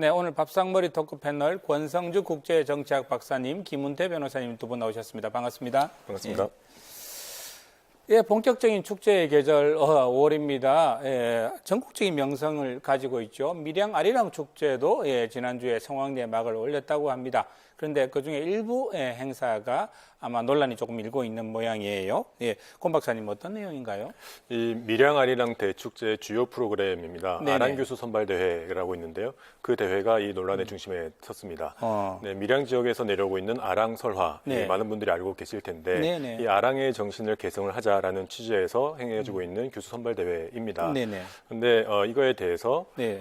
네, 오늘 밥상머리 토크 패널 권성주 국제정치학 박사님, 김은태 변호사님 두 분 나오셨습니다. 반갑습니다. 반갑습니다. 예, 본격적인 축제의 계절 5월입니다. 예, 전국적인 명성을 가지고 있죠. 밀양 아리랑 축제도 지난주에 성황리에 막을 올렸다고 합니다. 그런데 그중에 일부 행사가 아마 논란이 조금 일고 있는 모양이에요. 예, 권 박사님 어떤 내용인가요? 이 밀양 아리랑 대축제 주요 프로그램입니다. 네네. 아랑교수 선발대회라고 있는데요. 그 대회가 이 논란의 중심에 섰습니다. 네, 밀양 지역에서 내려오고 있는 아랑 설화, 네. 많은 분들이 알고 계실 텐데 네네. 이 아랑의 정신을 개성을 하자라는 취지에서 행해지고 있는 교수 선발대회입니다. 그런데 이거에 대해서 네.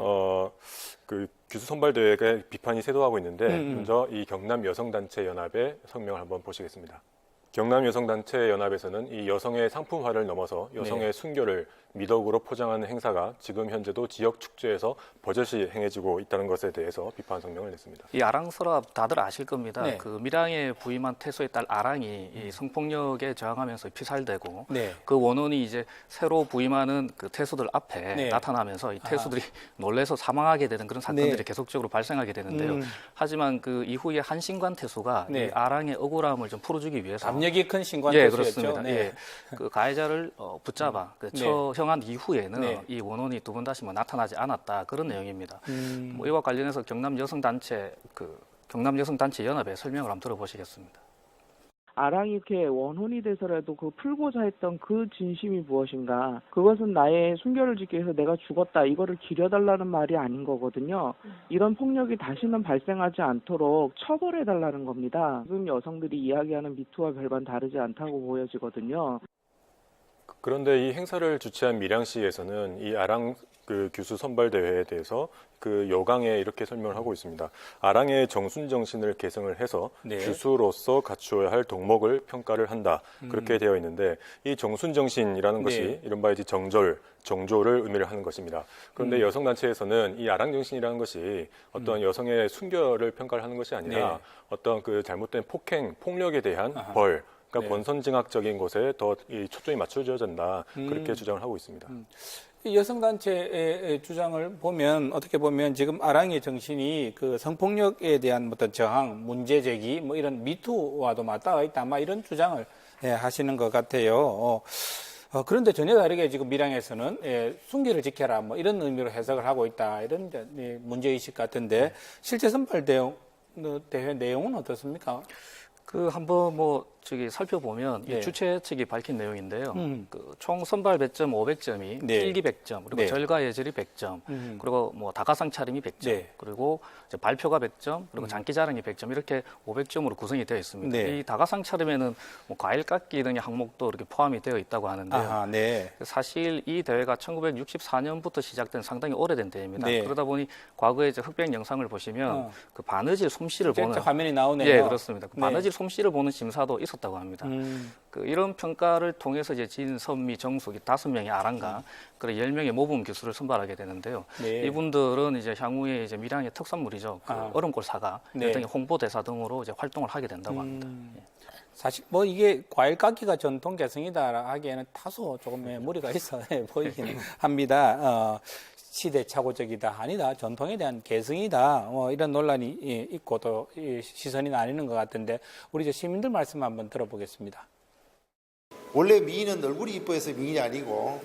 그 교수 선발대회가 비판이 쇄도하고 있는데 먼저 이 경남 여성단체 연합의 성명을 한번 보시겠습니다. 경남 여성단체 연합에서는 이 여성의 상품화를 넘어서 여성의 순결을 미덕으로 포장하는 행사가 지금 현재도 지역 축제에서 버젓이 행해지고 있다는 것에 대해서 비판 성명을 냈습니다. 이 아랑설화 다들 아실 겁니다. 네. 그 밀양에 부임한 태소의 딸 아랑이 이 성폭력에 저항하면서 피살되고 네. 그 원혼이 이제 새로 부임하는 그 태소들 앞에 네. 나타나면서 이 태소들이 놀래서 사망하게 되는 그런 사건들이 네. 계속적으로 발생하게 되는데요. 하지만 그 이후에 한 신관 태소가 네. 이 아랑의 억울함을 좀 풀어주기 위해서 압력이 큰 신관 예, 태수였죠. 그렇습니다. 네. 예, 그 가해자를 붙잡아 그 네. 처형한 이후에는 네. 이 원혼이 두 번 다시 나타나지 않았다 그런 내용입니다. 뭐 이와 관련해서 경남 여성단체 연합의 설명을 한번 들어보시겠습니다. 아랑이 이렇게 원혼이 돼서라도 그 풀고자 했던 그 진심이 무엇인가? 그것은 나의 순결을 지키기 위해서 내가 죽었다. 이거를 기려달라는 말이 아닌 거거든요. 이런 폭력이 다시는 발생하지 않도록 처벌해달라는 겁니다. 지금 여성들이 이야기하는 미투와 별반 다르지 않다고 보여지거든요. 그런데 이 행사를 주최한 밀양시에서는 이 아랑 그 교수 선발대회에 대해서 그 여강에 이렇게 설명을 하고 있습니다. 아랑의 정순 정신을 개성을 해서 네. 교수로서 갖추어야 할 덕목을 평가를 한다. 그렇게 되어 있는데 이 정순 정신이라는 것이 네. 이른바 이제 정조를 의미를 하는 것입니다. 그런데 여성단체에서는 이 아랑 정신이라는 것이 어떤 여성의 순결을 평가를 하는 것이 아니라 네. 어떤 그 잘못된 폭력에 대한 벌, 그러니까 네. 권선징악적인 것에 더 이 초점이 맞춰져야 된다. 그렇게 주장을 하고 있습니다. 이 여성단체의 주장을 보면 어떻게 보면 지금 아랑의 정신이 그 성폭력에 대한 어떤 저항, 문제 제기 뭐 이런 미투와도 맞닿아 있다. 아마 이런 주장을 하시는 것 같아요. 그런데 전혀 다르게 지금 밀양에서는 순결을 지켜라 뭐 이런 의미로 해석을 하고 있다. 이런 문제의식 같은데 실제 선발대회 내용은 어떻습니까? 그 한번 살펴보면 네. 이 주최 측이 밝힌 내용인데요. 그 총 선발 배점 500점이 네. 필기 100점, 그리고 네. 절가 예절이 100점, 그리고 뭐 다가상 차림이 100점, 네. 그리고 이제 발표가 100점, 그리고 장기 자랑이 100점 이렇게 500점으로 구성이 되어 있습니다. 네. 이 다가상 차림에는 뭐 과일 깎기 등의 항목도 이렇게 포함이 되어 있다고 하는데요. 아하, 네. 사실 이 대회가 1964년부터 시작된 상당히 오래된 대회입니다. 네. 그러다 보니 과거에 이제 흑백 영상을 보시면 그 바느질 솜씨를 보는 화면이 나오네요. 예, 그렇습니다. 그 네. 바느질 솜씨를 보는 심사도 있었다고 합니다. 그 이런 평가를 통해서 이제 진선미, 정숙이 5명의 아랑과 그리고 10명의 모범 교수를 선발하게 되는데요. 네. 이분들은 이제 향후에 이제 밀양의 특산물이죠. 그 얼음골 사과 네. 등의 홍보대사 등으로 이제 활동을 하게 된다고 합니다. 예. 사실 뭐 이게 과일 깎기가 전통 개성이다 하기에는 다소 조금 무리가 있어 보이긴 합니다. 시대착오적이다 아니다 전통에 대한 개성이다 이런 논란이 있고 또 시선이 나뉘는 것 같은데 우리 이제 시민들 말씀 한번 들어보겠습니다. 원래 미인은 얼굴이 이뻐해서 미인이 아니고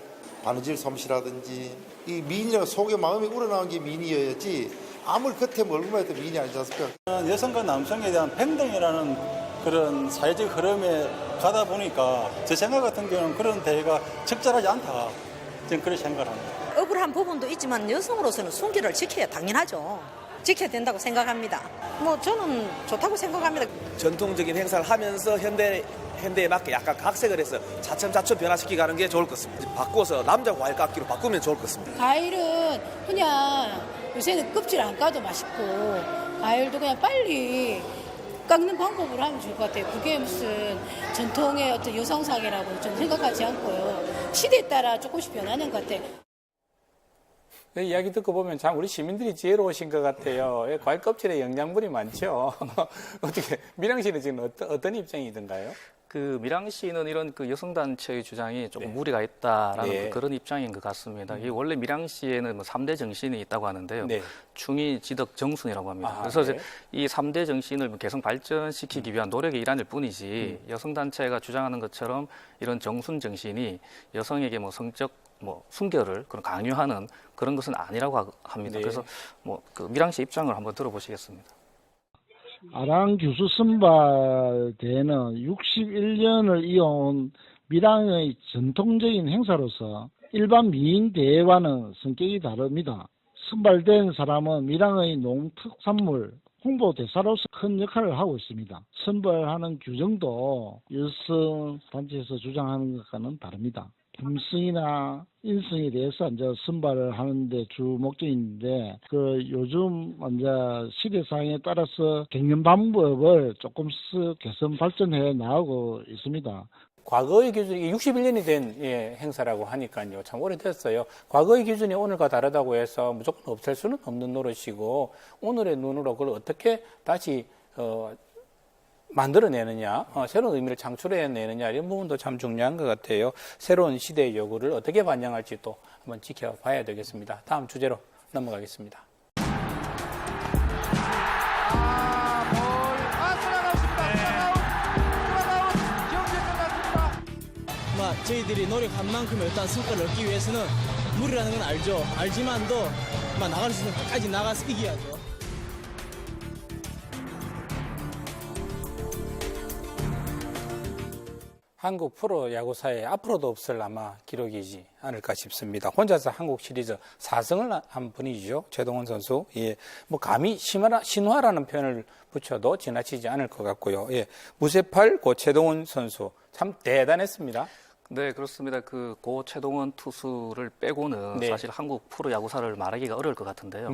바느질 솜씨라든지 이 미인이라고 속에 마음이 우러나온 게 미인이었지 아무리 겉에 얼굴만 해도 미인이 아니지 않습니까? 여성과 남성에 대한 평등이라는 그런 사회적 흐름에 가다 보니까 제 생각 같은 경우는 그런 대회가 적절하지 않다. 저는 그렇게 생각을 합니다. 억울한 부분도 있지만 여성으로서는 순결을 지켜야 당연하죠. 지켜야 된다고 생각합니다. 뭐 저는 좋다고 생각합니다. 전통적인 행사를 하면서 현대에 맞게 약간 각색을 해서 차츰차츰 변화시키게 가는 게 좋을 것 같습니다. 바꿔서 남자 과일 깎기로 바꾸면 좋을 것 같습니다. 과일은 그냥 요새는 껍질 안 까도 맛있고 과일도 그냥 빨리 깎는 방법으로 하면 좋을 것 같아요. 그게 무슨 전통의 어떤 여성상이라고 좀 생각하지 않고요. 시대에 따라 조금씩 변하는 것 같아요. 이야기 듣고 보면 참 우리 시민들이 지혜로우신 것 같아요. 과일 껍질에 영양분이 많죠. 어떻게 밀양시는 지금 어떤 입장이든가요? 그 밀양시는 이런 그 여성단체의 주장이 조금 네. 무리가 있다라는 네. 그런 입장인 것 같습니다. 이 원래 밀양시에는 뭐 3대 정신이 있다고 하는데요. 네. 충의, 지덕, 정순이라고 합니다. 아, 그래서 네. 이 3대 정신을 개성 발전시키기 위한 노력의 일환일 뿐이지 여성단체가 주장하는 것처럼 이런 정순 정신이 여성에게 뭐 성적 뭐 순결을 그런 강요하는 그런 것은 아니라고 합니다. 네. 그래서 뭐 그 밀양시 입장을 한번 들어보시겠습니다. 아랑 규수 선발대회는 61년을 이어온 밀양의 전통적인 행사로서 일반 미인 대회와는 성격이 다릅니다. 선발된 사람은 밀양의 농특산물 홍보대사로서 큰 역할을 하고 있습니다. 선발하는 규정도 여성 단체에서 주장하는 것과는 다릅니다. 품성이나 인성에 대해서 이제 선발을 하는데 주 목적인데 요즘 이제 시대상에 따라서 경영 방법을 조금씩 개선 발전해 나가고 있습니다. 과거의 기준이 61년이 된 행사라고 하니까요. 참 오래됐어요. 과거의 기준이 오늘과 다르다고 해서 무조건 없앨 수는 없는 노릇이고 오늘의 눈으로 그걸 어떻게 다시 만들어내느냐, 새로운 의미를 창출해내느냐 이런 부분도 참 중요한 것 같아요. 새로운 시대의 요구를 어떻게 반영할지 또 한번 지켜봐야 되겠습니다. 다음 주제로 넘어가겠습니다. 저희들이 노력한 만큼의 어떤 성과를 얻기 위해서는 무리라는 건 알죠. 알지만도 나갈 수 있는 끝까지 나가서 이겨야죠. 한국 프로야구사에 앞으로도 없을 아마 기록이지 않을까 싶습니다. 혼자서 한국 시리즈 4승을 한 분이죠. 최동원 선수. 예. 뭐 감히 신화라는 표현을 붙여도 지나치지 않을 것 같고요. 예. 무쇠팔 고 최동원 선수 참 대단했습니다. 네, 그렇습니다. 고 최동원 투수를 빼고는 네. 사실 한국 프로 야구사를 말하기가 어려울 것 같은데요.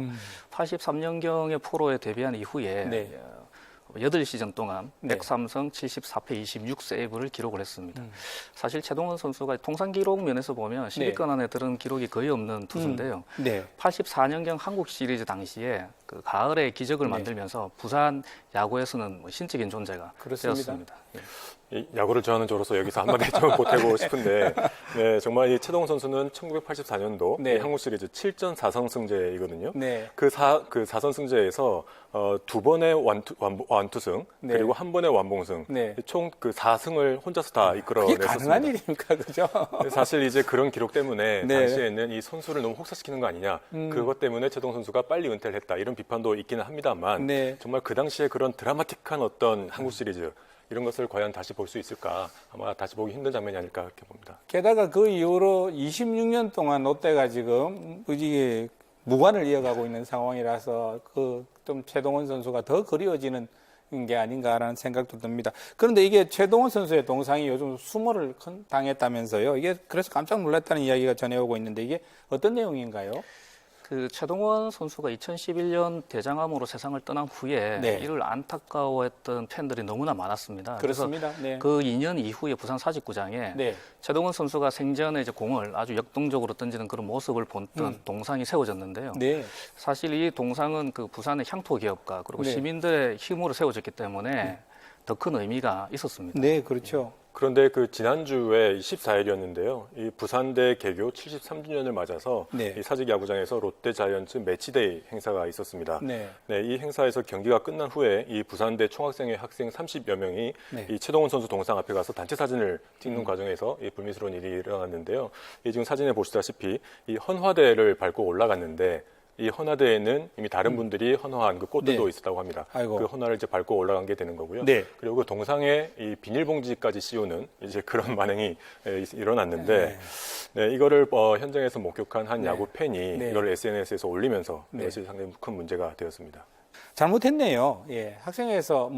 83년경에 프로에 데뷔한 이후에 네. 8시즌 동안 네. 103승 74패 26세이브를 기록을 했습니다. 사실 최동원 선수가 통산 기록 면에서 보면 10위권 안에 들은 기록이 거의 없는 투수인데요. 네. 84년경 한국 시리즈 당시에 가을에 기적을 네. 만들면서 부산 야구에서는 뭐 신적인 존재가 그렇습니다. 되었습니다. 예. 이 야구를 좋아하는 저로서 여기서 한마디 좀 보태고 싶은데, 네, 정말 이 최동원 선수는 1984년도 네. 한국 시리즈 7전 4승승제이거든요. 네. 그 4선승제에서 2번의 완투승, 네. 그리고 1번의 완봉승, 네. 총 4승을 혼자서 다 그게 이끌어냈었습니다. 가능한 일입니까? 그죠? 사실 이제 그런 기록 때문에 네. 당시에는 이 선수를 너무 혹사시키는 거 아니냐, 그것 때문에 최동원 선수가 빨리 은퇴를 했다, 이런 비판도 있기는 합니다만, 네. 정말 그 당시에 그런 드라마틱한 어떤 한국 시리즈, 이런 것을 과연 다시 볼 수 있을까? 아마 다시 보기 힘든 장면이 아닐까 이렇게 봅니다. 게다가 그 이후로 26년 동안 롯데가 지금 이게 무관을 이어가고 있는 상황이라서 좀 최동원 선수가 더 그리워지는 게 아닌가라는 생각도 듭니다. 그런데 이게 최동원 선수의 동상이 요즘 수모를 당했다면서요. 이게 그래서 깜짝 놀랐다는 이야기가 전해오고 있는데 이게 어떤 내용인가요? 최동원 선수가 2011년 대장암으로 세상을 떠난 후에 네. 이를 안타까워했던 팬들이 너무나 많았습니다. 그렇습니다. 그래서 네. 그 2년 이후에 부산 사직구장에 네. 최동원 선수가 생전에 이제 공을 아주 역동적으로 던지는 그런 모습을 본던 동상이 세워졌는데요. 네. 사실 이 동상은 부산의 향토 기업가 그리고 네. 시민들의 힘으로 세워졌기 때문에 더 큰 의미가 있었습니다. 네, 그렇죠. 그런데 지난주에 14일이었는데요. 이 부산대 개교 73주년을 맞아서 네. 이 사직 야구장에서 롯데 자이언츠 매치데이 행사가 있었습니다. 네. 네, 이 행사에서 경기가 끝난 후에 이 부산대 총학생회 학생 30여 명이 네. 이 최동원 선수 동상 앞에 가서 단체 사진을 찍는 과정에서 이 불미스러운 일이 일어났는데요. 이 지금 사진에 보시다시피 이 헌화대를 밟고 올라갔는데 이 헌화대에는 이미 다른 분들이 헌화한 그 꽃들도 네. 있었다고 합니다. 아이고. 그 헌화를 이제 밟고 올라간 게 되는 거고요. 네. 그리고 그 동상에 이 비닐봉지까지 씌우는 이제 그런 만행이 일어났는데, 네, 이거를 현장에서 목격한 한 네. 야구 팬이 네. 이걸 SNS에서 올리면서 네. 이것이 상당히 큰 문제가 되었습니다. 잘못했네요. 예. 학생회에서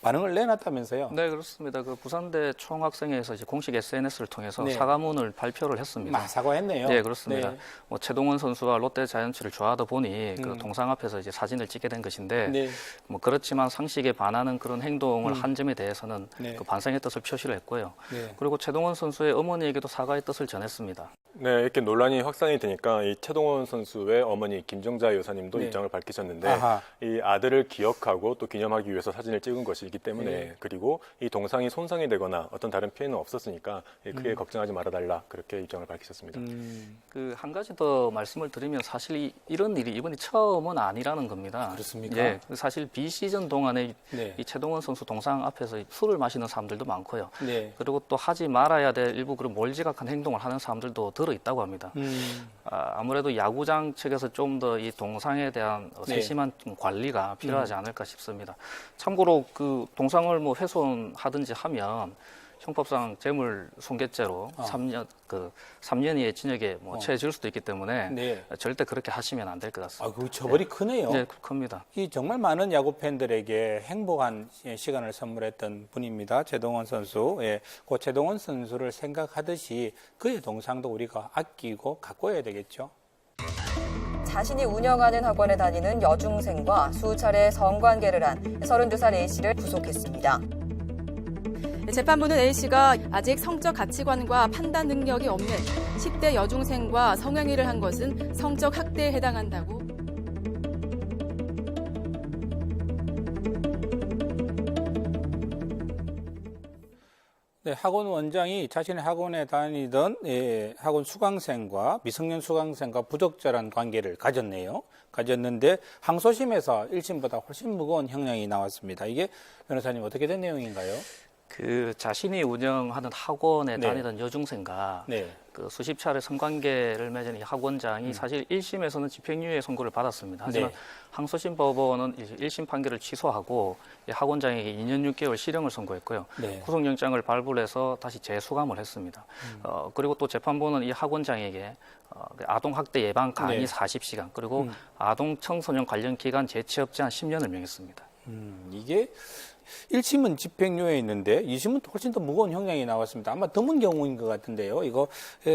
반응을 내놨다면서요? 네, 그렇습니다. 부산대 총학생회에서 이제 공식 SNS를 통해서 네. 사과문을 발표를 했습니다. 사과했네요. 네, 그렇습니다. 네. 최동원 선수와 롯데 자이언츠를 좋아하다 보니 그 동상 앞에서 이제 사진을 찍게 된 것인데, 네. 그렇지만 상식에 반하는 그런 행동을 한 점에 대해서는 네. 반성의 뜻을 표시를 했고요. 네. 그리고 최동원 선수의 어머니에게도 사과의 뜻을 전했습니다. 네, 이렇게 논란이 확산이 되니까 이 최동원 선수의 어머니 김정자 여사님도 네. 입장을 밝히셨는데 아하. 이 아들을 기억하고 또 기념하기 위해서 사진을 찍은 것이기 때문에 네. 그리고 이 동상이 손상이 되거나 어떤 다른 피해는 없었으니까 크게 걱정하지 말아달라 그렇게 입장을 밝히셨습니다. 그 한 가지 더 말씀을 드리면 사실 이런 일이 이번이 처음은 아니라는 겁니다. 그렇습니까? 예, 사실 비시즌 동안에 네. 이 최동원 선수 동상 앞에서 술을 마시는 사람들도 많고요. 네. 그리고 또 하지 말아야 될 일부 그런 몰지각한 행동을 하는 사람들도 들어 있다고 합니다. 아무래도 야구장 측에서 좀 더 이 동상에 대한 네. 세심한 좀 관리가 필요하지 않을까 싶습니다. 참고로 그 동상을 뭐 훼손하든지 하면 형법상 재물 손괴죄로 3년 이하의 징역에 뭐 처해질 수도 있기 때문에 네. 절대 그렇게 하시면 안 될 것 같습니다. 아, 그 처벌이 크네요. 네, 큽니다. 이 정말 많은 야구 팬들에게 행복한 시간을 선물했던 분입니다. 최동원 선수. 예, 그 최동원 선수를 생각하듯이 그의 동상도 우리가 아끼고 가꿔야 되겠죠. 자신이 운영하는 학원에 다니는 여중생과 수차례 성관계를 한 32살 A씨를 구속했습니다. 재판부는 A씨가 아직 성적 가치관과 판단 능력이 없는 10대 여중생과 성행위를 한 것은 성적 학대에 해당한다고. 네, 학원 원장이 자신의 학원에 다니던 학원 수강생과 미성년 수강생과 부적절한 관계를 가졌는데 항소심에서 1심보다 훨씬 무거운 형량이 나왔습니다. 이게 변호사님 어떻게 된 내용인가요? 그 자신이 운영하는 학원에 네. 다니던 여중생과 네. 그 수십 차례 성관계를 맺은 이 학원장이 사실 1심에서는 집행유예 선고를 받았습니다. 하지만 네. 항소심 법원은 1심 판결을 취소하고 이 학원장에게 2년 6개월 실형을 선고했고요. 네. 구속영장을 발부해서 다시 재수감을 했습니다. 그리고 또 재판부는 이 학원장에게 아동학대 예방 강의 네. 40시간 그리고 아동 청소년 관련 기관 재취업 제한 10년을 명했습니다. 이게 1심은 집행유예에 있는데 2심은 훨씬 더 무거운 형량이 나왔습니다. 아마 드문 경우인 것 같은데요. 이거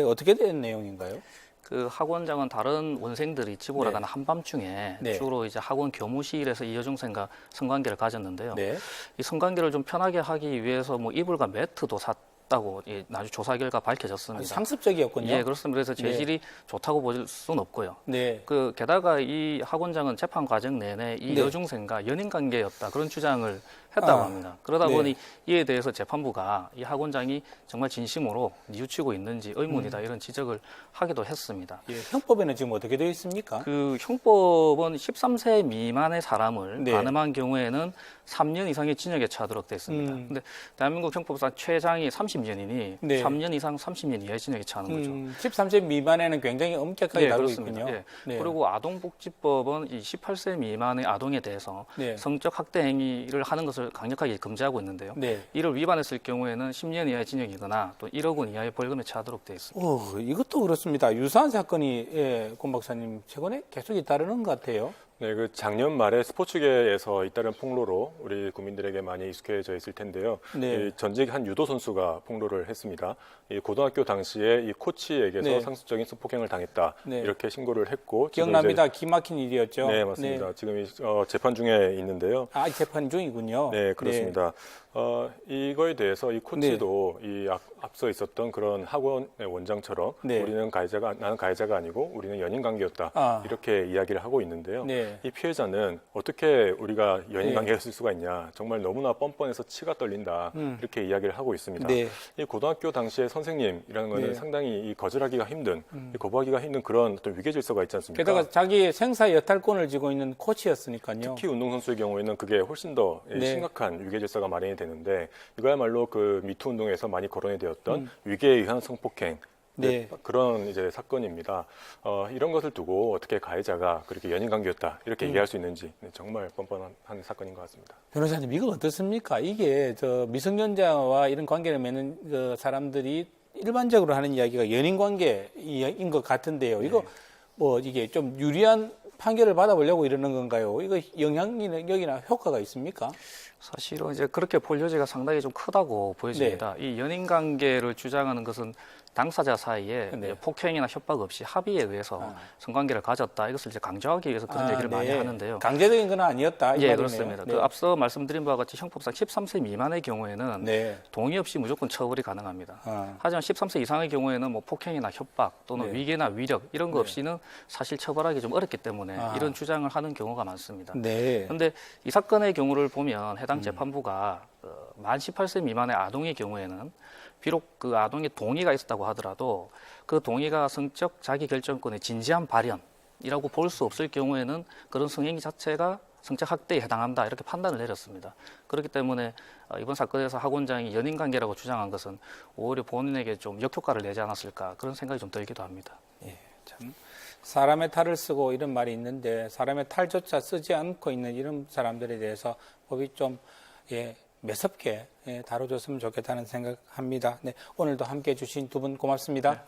어떻게 된 내용인가요? 그 학원장은 다른 원생들이 집 오러 가는 한밤중에 네. 주로 이제 학원 교무실에서 이 여중생과 성관계를 가졌는데요. 네. 이 성관계를 좀 편하게 하기 위해서 뭐 이불과 매트도 샀다고 나중 조사 결과 밝혀졌습니다. 상습적이었군요. 예, 그렇습니다. 그래서 재질이 좋다고 볼 수는 없고요. 네. 그 게다가 이 학원장은 재판 과정 내내 이 네. 여중생과 연인 관계였다 그런 주장을 했다고 합니다. 그러다 네. 보니 이에 대해서 재판부가 이 학원장이 정말 진심으로 뉘우치고 있는지 의문이다 이런 지적을 하기도 했습니다. 예, 형법에는 지금 어떻게 되어 있습니까? 그 형법은 13세 미만의 사람을 네. 가늠한 경우에는 3년 이상의 징역에 처하도록 되어 있습니다. 근데 대한민국 형법상 최장이 30년이니 네. 3년 이상 30년 이하의 징역에 처하는 거죠. 13세 미만에는 굉장히 엄격하게 다루고 그렇습니다. 있군요. 예. 네. 그리고 아동복지법은 이 18세 미만의 아동에 대해서 네. 성적 학대 행위를 하는 것을 강력하게 금지하고 있는데요. 네. 이를 위반했을 경우에는 10년 이하의 징역이거나 또 1억 원 이하의 벌금에 처하도록 되어 있습니다. 이것도 그렇습니다. 유사한 사건이 권 박사님 최근에 계속 잇따르는 것 같아요. 네, 그 작년 말에 스포츠계에서 잇따른 폭로로 우리 국민들에게 많이 익숙해져 있을 텐데요. 네. 이 전직 한 유도 선수가 폭로를 했습니다. 이 고등학교 당시에 이 코치에게서 네. 상습적인 성폭행을 당했다 네. 이렇게 신고를 했고 기억납니다. 기막힌 일이었죠. 네, 맞습니다. 지금 재판 중에 있는데요. 재판 중이군요. 네, 그렇습니다. 이거에 대해서 이 코치도 이 앞서 있었던 그런 학원의 원장처럼 네. 나는 가해자가 아니고 우리는 연인 관계였다. 이렇게 이야기를 하고 있는데요. 네. 이 피해자는 어떻게 우리가 연인 관계였을 수가 있냐. 정말 너무나 뻔뻔해서 치가 떨린다. 이렇게 이야기를 하고 있습니다. 네. 이 고등학교 당시의 선생님이라는 거는 네. 상당히 이 거절하기가 힘든, 거부하기가 힘든 그런 어떤 위계 질서가 있지 않습니까? 게다가 자기의 생사 여탈권을 쥐고 있는 코치였으니까요. 특히 운동선수의 경우에는 그게 훨씬 더 네. 심각한 위계 질서가 마련이 되는데 이거야말로 그 미투 운동에서 많이 거론이 되었던 위계에 의한 성폭행 네. 그런 이제 사건입니다. 이런 것을 두고 어떻게 가해자가 그렇게 연인 관계였다 이렇게 얘기할 수 있는지 정말 뻔뻔한 사건인 것 같습니다. 변호사님 이거 어떻습니까? 이게 미성년자와 이런 관계를 맺는 그 사람들이 일반적으로 하는 이야기가 연인 관계인 것 같은데요. 이거 이게 좀 유리한 판결을 받아보려고 이러는 건가요? 이거 영향력이나 효과가 있습니까? 사실은 이제 그렇게 볼 여지가 상당히 좀 크다고 보여집니다. 이 연인 관계를 주장하는 것은 당사자 사이에 네. 폭행이나 협박 없이 합의에 의해서 성관계를 가졌다. 이것을 이제 강조하기 위해서 그런 얘기를 많이 하는데요. 강제적인 건 아니었다. 이 예, 말이네요. 그렇습니다. 네. 그 앞서 말씀드린 바와 같이 형법상 13세 미만의 경우에는 네. 동의 없이 무조건 처벌이 가능합니다. 아. 하지만 13세 이상의 경우에는 뭐 폭행이나 협박 또는 네. 위계나 위력 이런 거 없이는 사실 처벌하기 좀 어렵기 때문에 아. 이런 주장을 하는 경우가 많습니다. 네. 그런데 이 사건의 경우를 보면 해당 재판부가 만 18세 미만의 아동의 경우에는 비록 그 아동의 동의가 있었다고 하더라도 그 동의가 성적 자기결정권의 진지한 발현이라고 볼 수 없을 경우에는 그런 성행위 자체가 성적 학대에 해당한다 이렇게 판단을 내렸습니다. 그렇기 때문에 이번 사건에서 학 원장이 연인관계라고 주장한 것은 오히려 본인에게 좀 역효과를 내지 않았을까 그런 생각이 좀 들기도 합니다. 예, 참 사람의 탈을 쓰고 이런 말이 있는데 사람의 탈조차 쓰지 않고 있는 이런 사람들에 대해서 법이 좀 매섭게 다뤄줬으면 좋겠다는 생각합니다. 네, 오늘도 함께해 주신 두 분 고맙습니다. 네.